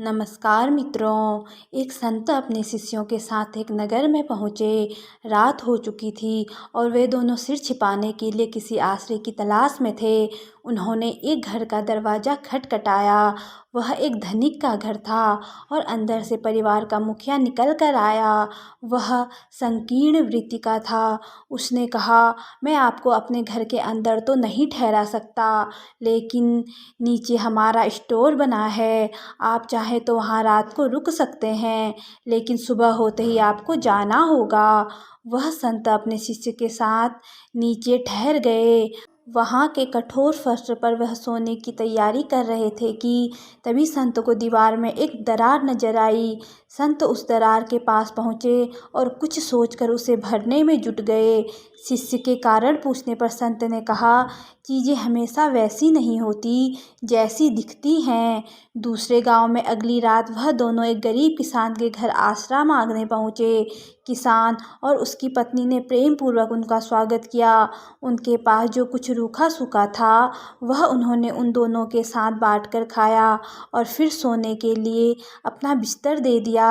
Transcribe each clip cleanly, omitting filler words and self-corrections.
नमस्कार मित्रों। एक संत अपने शिष्यों के साथ एक नगर में पहुँचे। रात हो चुकी थी और वे दोनों सिर छिपाने के लिए किसी आश्रय की तलाश में थे। उन्होंने एक घर का दरवाज़ा खटखटाया। वह एक धनिक का घर था और अंदर से परिवार का मुखिया निकल कर आया। वह संकीर्ण वृत्ति का था। उसने कहा, मैं आपको अपने घर के अंदर तो नहीं ठहरा सकता, लेकिन नीचे हमारा स्टोर बना है। आप चाहे तो वहाँ रात को रुक सकते हैं, लेकिन सुबह होते ही आपको जाना होगा। वह संत अपने शिष्य के साथ नीचे ठहर गए। वहाँ के कठोर फर्श पर वह सोने की तैयारी कर रहे थे कि तभी संत को दीवार में एक दरार नजर आई। संत उस दरार के पास पहुँचे और कुछ सोचकर उसे भरने में जुट गए। शिष्य के कारण पूछने पर संत ने कहा, चीज़ें हमेशा वैसी नहीं होती जैसी दिखती हैं। दूसरे गांव में अगली रात वह दोनों एक गरीब किसान के घर आसरा मांगने पहुँचे। किसान और उसकी पत्नी ने प्रेम पूर्वक उनका स्वागत किया। उनके पास जो कुछ रूखा सूखा था वह उन्होंने उन दोनों के साथ बांटकर खाया और फिर सोने के लिए अपना बिस्तर दे दिया।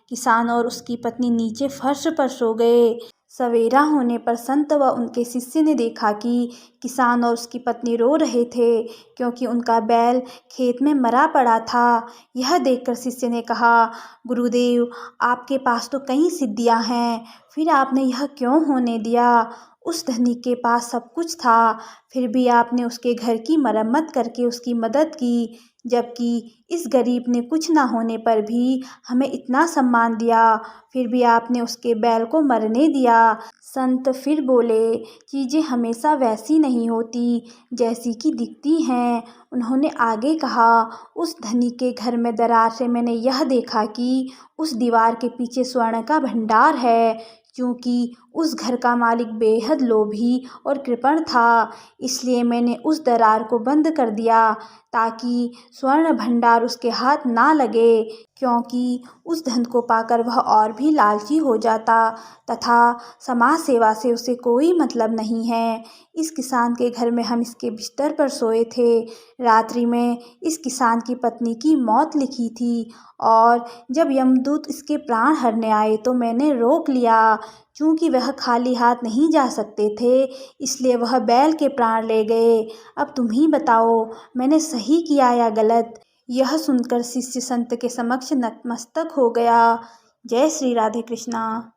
किसान और उसकी पत्नी नीचे फर्श पर सो गए। सवेरा होने पर संत व उनके शिष्य ने देखा कि किसान और उसकी पत्नी रो रहे थे, क्योंकि उनका बैल खेत में मरा पड़ा था। यह देखकर शिष्य ने कहा, गुरुदेव, आपके पास तो कई सिद्धियां हैं, फिर आपने यह क्यों होने दिया? उस धनिक के पास सब कुछ था, फिर भी आपने उसके घर की मरम्मत करके उसकी मदद की, जबकि इस गरीब ने कुछ ना होने पर भी हमें इतना सम्मान दिया, फिर भी आपने उसके बैल को मरने दिया। संत फिर बोले, चीज़ें हमेशा वैसी नहीं होती जैसी कि दिखती हैं। उन्होंने आगे कहा, उस धनी के घर में दरार से मैंने यह देखा कि उस दीवार के पीछे स्वर्ण का भंडार है। क्योंकि उस घर का मालिक बेहद लोभी और कृपण था, इसलिए मैंने उस दरार को बंद कर दिया ताकि स्वर्ण भंडार उसके हाथ ना लगे, क्योंकि उस धन को पाकर वह और भी लालची हो जाता तथा समाज सेवा से उसे कोई मतलब नहीं है। इस किसान के घर में हम इसके बिस्तर पर सोए थे। रात्रि में इस किसान की पत्नी की मौत लिखी थी और जब यमदूत इसके प्राण हरने आए तो मैंने रोक लिया। चूँकि वह खाली हाथ नहीं जा सकते थे, इसलिए वह बैल के प्राण ले गए। अब तुम ही बताओ, मैंने सही किया या गलत? यह सुनकर शिष्य संत के समक्ष नतमस्तक हो गया। जय श्री राधे कृष्णा।